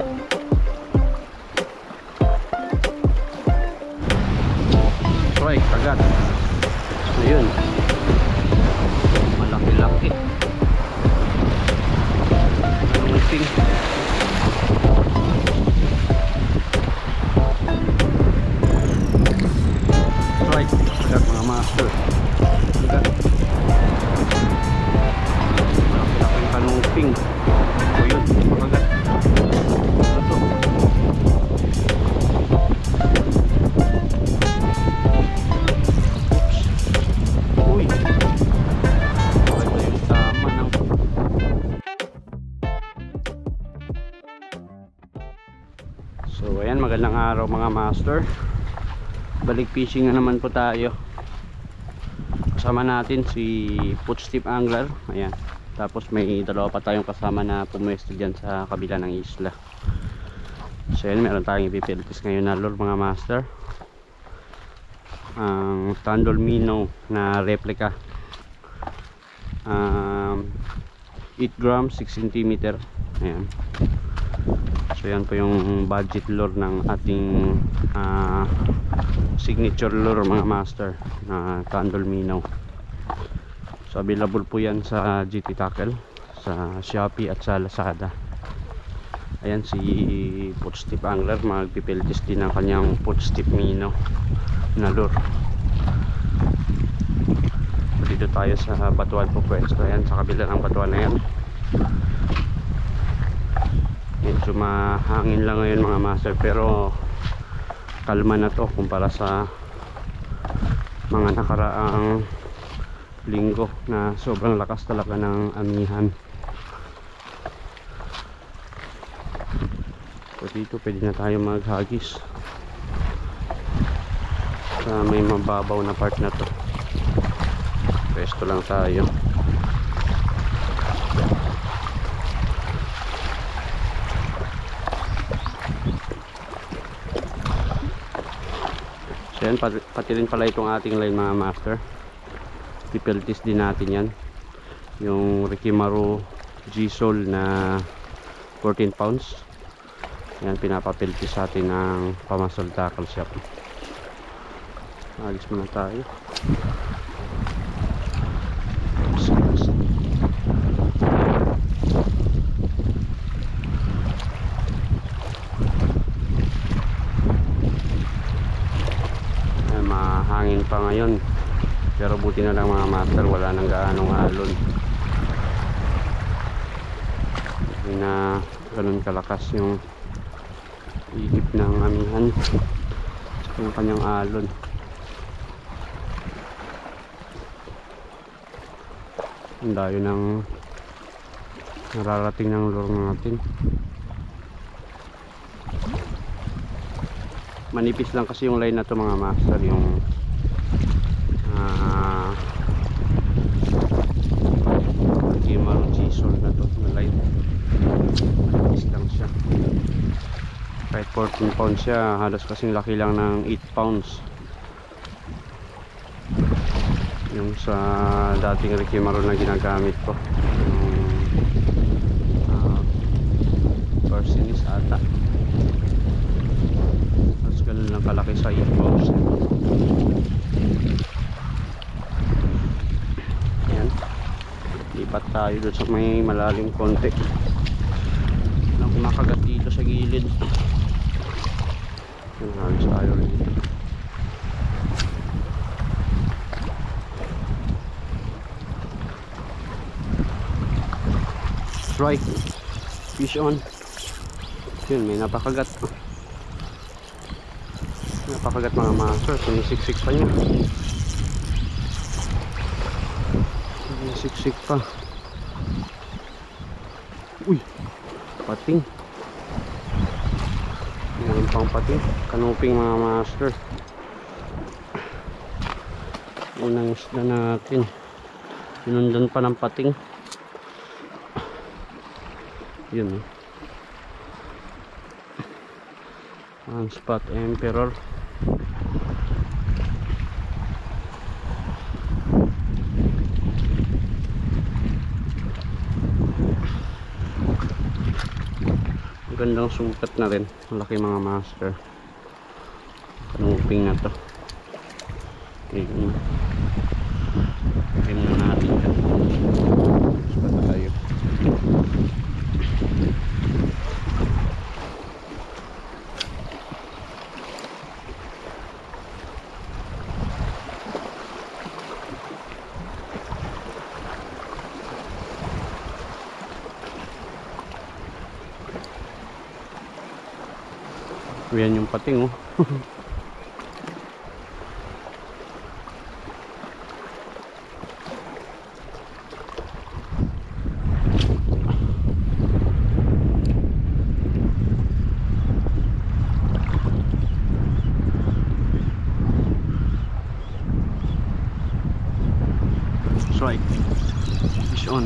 Right, agad. Ayun. Malaki-laki. Luping. Right, agad mga master. Agad. Malaki-laking kanuping. O yun, agad. Ano to? Uy. Ito yung tama ng... So ayan, magandang araw mga master. Balik fishing na naman po tayo. Kasama natin si Footstep Angler. Ayan. Tapos may dalawa pa tayong kasama na pumuesto dyan sa kabila ng isla. So ayan, meron tayong ipipilitis ngayon na lure mga master. Ang Tandol Minnow na replica. 8 grams 6 cm. Ayan. So yan po yung budget lure ng ating signature lure mga master na Tandol Minnow. So available po yan sa GT Tackle, sa Shopee at sa Lazada. Ayan si Footstep Angler, magpipilitis din ng kanyang Footstep Minnow na lure. Dito tayo sa batuan po pwesto. Ayan, sa kabila ng batuan na yan. Medyo mahangin lang ngayon mga master, pero kalma na to kumpara sa mga nakaraang linggo na sobrang lakas talaga ng amihan. So dito pwede na tayo maghagis sa may mababaw na part na to. Pwesto lang tayo. So yan, pati rin pala itong ating line mga master. Pipilitis din natin yan. Yung Rikimaru G-Sol na 14 pounds. Yan, pinapapilitis sa atin ng Pamasol Tackle Shop. Alis muna tayo. Mahangin pa ngayon, pero buti na lang mga master, wala nang gaanong alon. Hindi na ganun kalakas yung ihip ng amihan sa yung kanyang alon. Ang dayo ng nararating ng lure natin. Manipis lang kasi yung line na to mga master, yung Rikimaru G-Sol na to na line. Manipis lang siya. Kahit 14 pounds siya, halos kasing laki lang ng 8 pounds yung sa dating Rikimaru na ginagamit ko, yung Persinis ata. Ganun lang kalaki sa 8 pounds. Ayan, lipat tayo doon sa may malalim konti. Walang kumakagat dito sa gilid. Ayan, halos tayo dito. Strike, fish on. Yun, may napakagat. Napakagat mga master, sinisiksik pa niya. Sinisiksik pa. Uy, pating. Meron pang pating. Kanuping mga master. Yun ang isda natin. Pinundan pa ng pating. Yun. Ang spot emperor. Magandang sukat na rin. Malaki mga master. Kanuping na to. Ayun. Tingnan natin yan. Mas pa tayo. Yan yung pating oh. Strike. Fish on.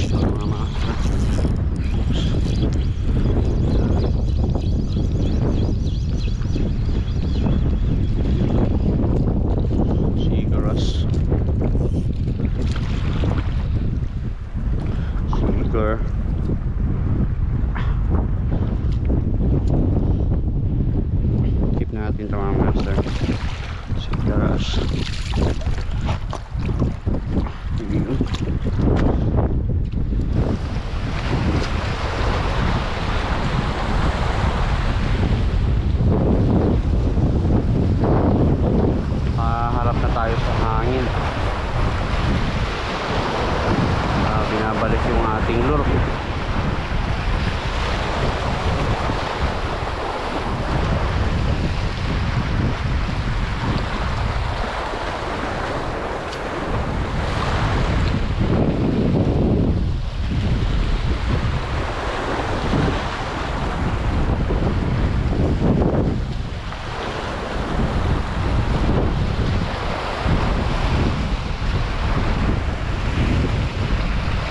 Fish on mga master. Seeker. Keep natin ito mga master. Seekers. Harap na tayo sa hangin. Binabalik yung ating lure.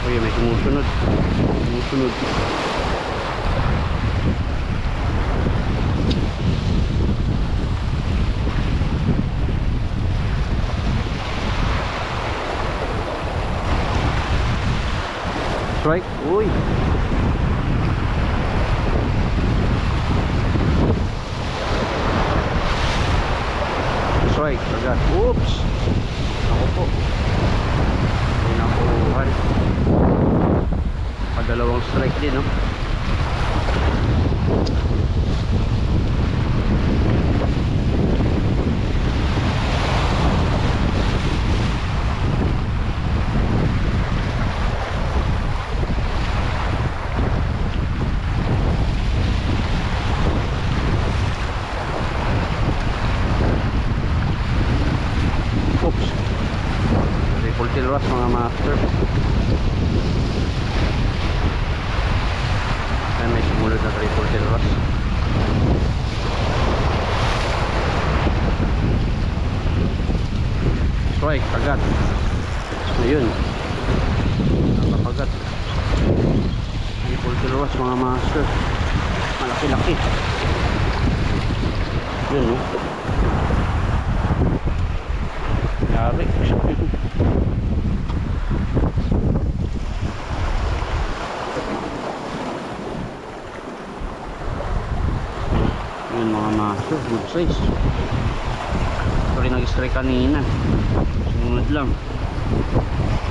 Uy, may sumusunod. Sumusunod. Strike. Uy. Strike. Agad. Oops. Ako po. Pinakuhan. Dalawang strike din, no? Oops. Triple tail bass mga master. May sumunod na triple tail bass. Strike, agad. Ayun. Nakapagat. Triple tail bass mga master. Malaki-laki. Yun, no? Yari. Yun mga master, good size. Sorry, nag-strike kanina. Sunod lang.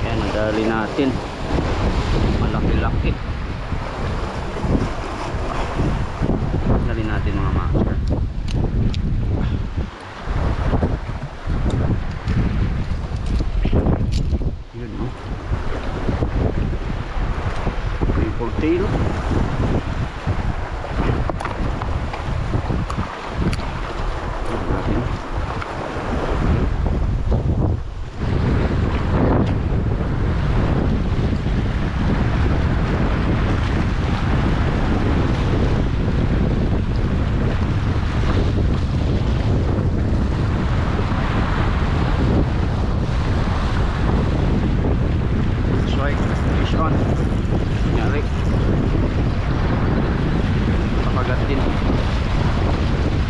Kaya nadali natin. Malaki-laki. Nadali natin mga master. Yun, no? Triple tail.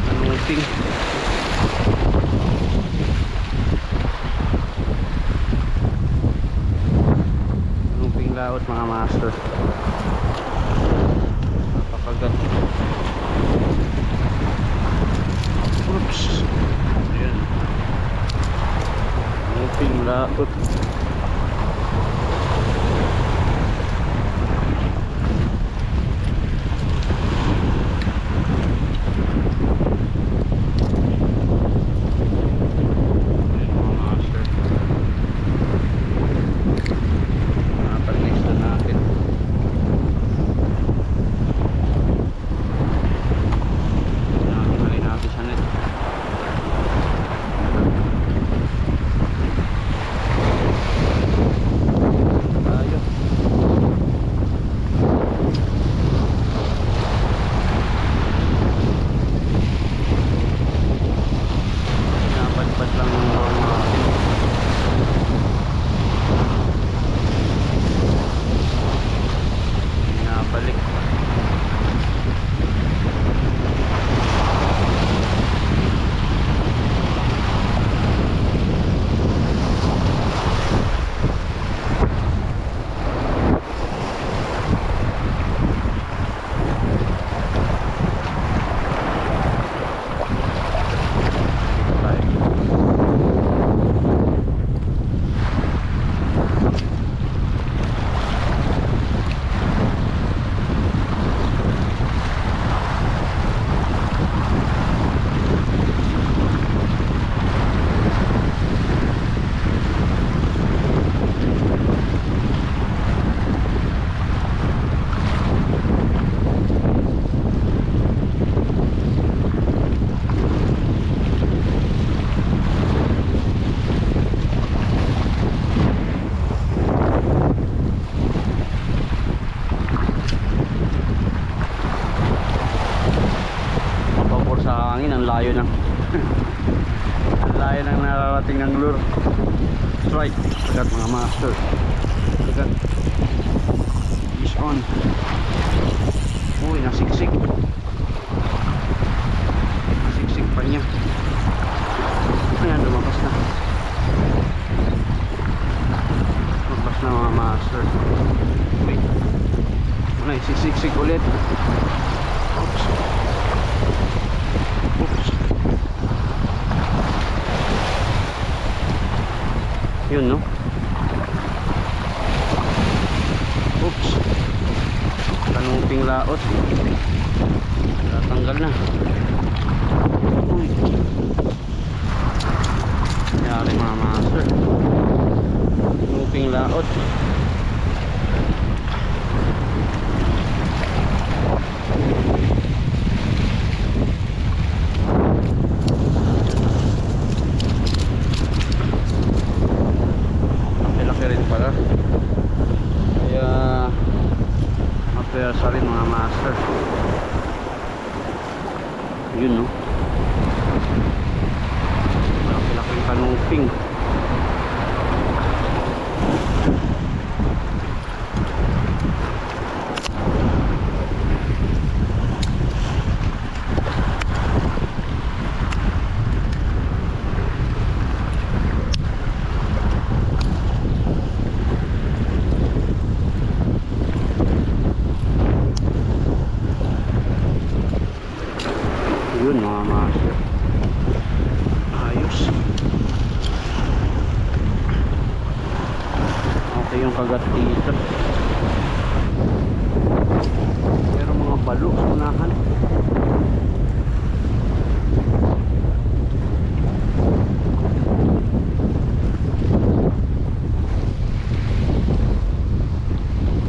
Anuping. Anuping laot mga master. laot. Ang layo ng ang layo ng nararating ng lure strike. Sagat mga master, sagat is on. Uy, nasiksik pa niya. Ayan, lumabas na mga master. Wait, ay siksik ulit. Oops. Yun, no? Oops. Kanuping laot. Tatanggal na. Uy. Yari mga master. Kanuping laot. Sa rin mga master. Yun, no? Malaki-laking kanuping. Yun mga master, ayos. Okay yung kagat dito, pero mga balo sa unahan.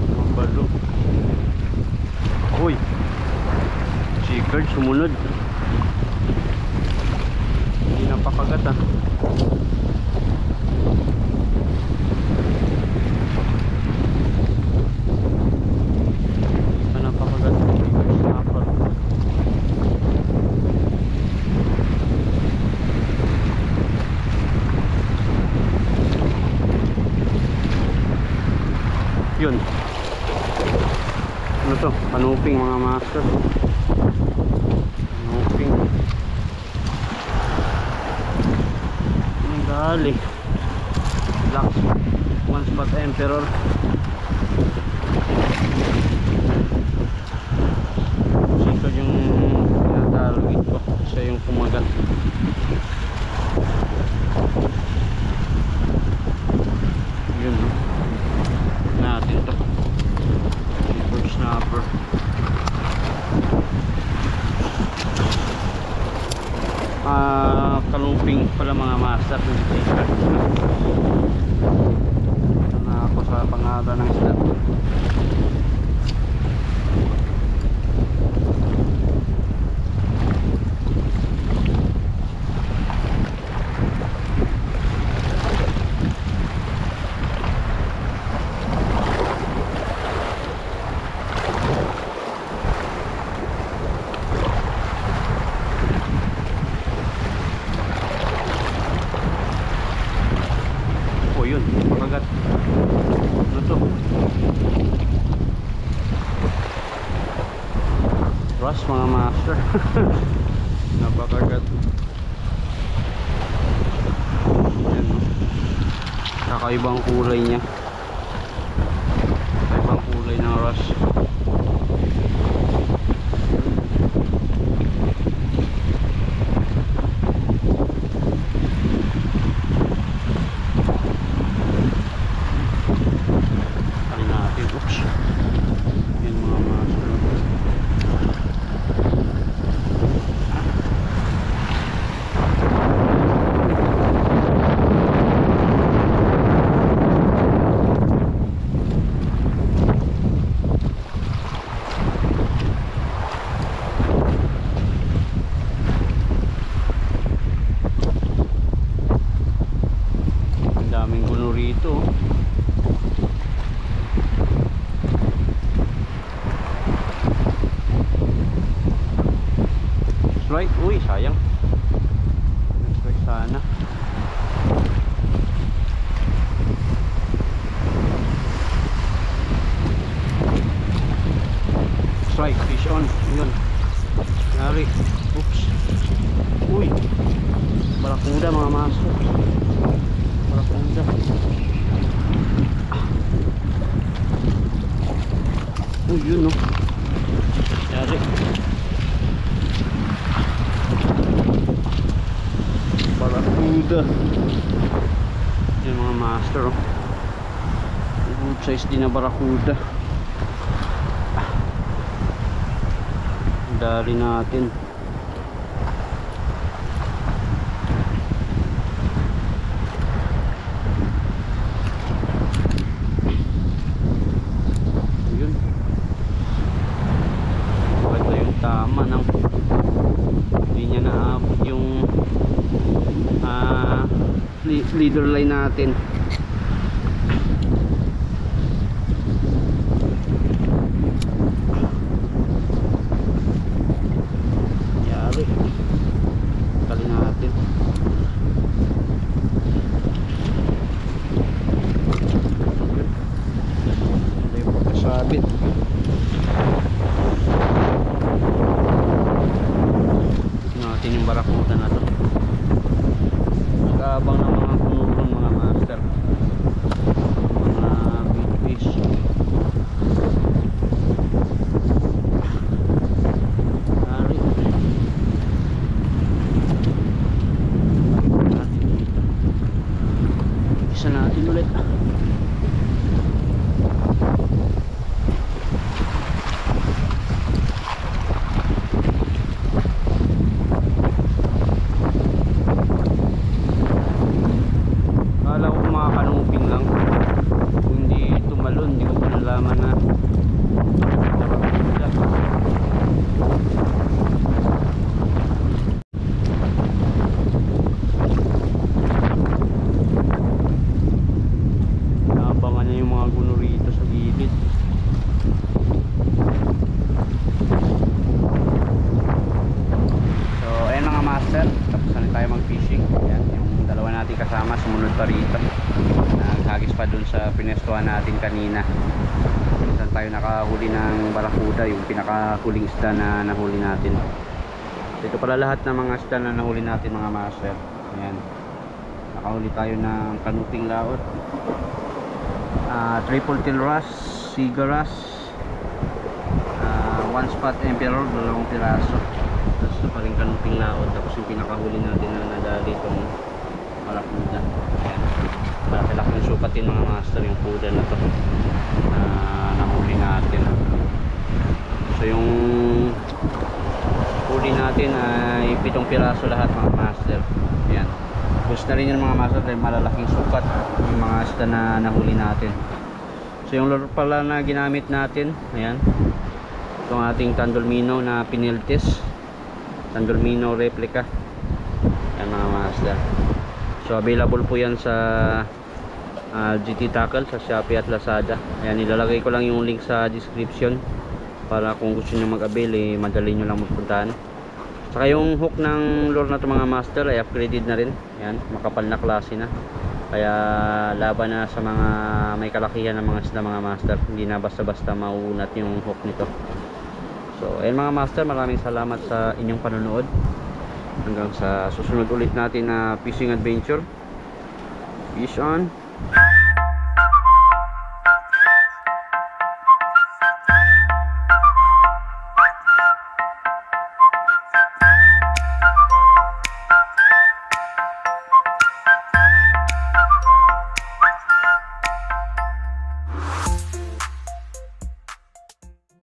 Mga balo. Uy, chicard sumunod. Napakagat ah. Napakagat. Snapper. Yun. Ano to? Kanuping mga master. Kanuping. Dali. Black one spot emperor. Sikod yung tinatawag ko. Siya yung kumagat. Kaluping pala mga master. Ito na ako sa pangalan ng isda. Yun, pakagat. Ano to? Ras mga master. Napakagat. Yan, no? Kakaibang kulay niya. Kakaibang kulay ng ras. Right, uy sayang. Strike sana. Strike, fish on. Yun. Nari. Oops. Uy. Barakuda mga master. Barakuda. Uy, yun no. Nari. Barakuda. Yung mga master, oh. Good size din na barakuda. Dali natin. Yun. Ito yung tama ng hindi niya naabot yung leader line natin. Yari kali natin. Ito yung pagkasabit. Natin yung barakuda na to. Abang ng mga kumulong mga master, mga big fish. Ari isa natin ulit. Kasama sumunod pa rito, naghagis pa dun sa pinestuhan natin kanina. Saan tayo nakahuli ng barakuda, yung pinakahuling isda na nahuli natin. Ito pala lahat ng mga isda na nahuli natin mga master. Ayan, nakahuli tayo ng kanuping laot, triple tail wrasse, siga wrasse, one spot emperor, 2 piraso. Tapos ito pa rin kanuping laot. Tapos yung pinakahuli natin na nadali itong barakuda. Ayan, malaki-laki yung sukatin mga master yung puda na to na nahuli natin. pitong piraso lahat mga master. Ayan. Gusto na rin yung mga master dahil malalaking sukat yung mga isda na nahuli natin. So yung lure pala na ginamit natin, ayan, itong ating Tandolmino na piniltis, Tandolmino replica. Ayan mga master. So available po yan sa GT Tackle sa Shopee at Lazada. Ayan, ilalagay ko lang yung link sa description para kung gusto nyo mag-avail, madali nyo lang magpuntahan. Saka yung hook ng lure na ito mga master ay upgraded na rin. Ayan, makapal na klase na. Kaya laban na sa mga may kalakihan ng mga isda mga master. Hindi na basta-basta mauunat yung hook nito. So ayan mga master, maraming salamat sa inyong panonood. Hanggang sa susunod ulit natin na fishing adventure. Fish on!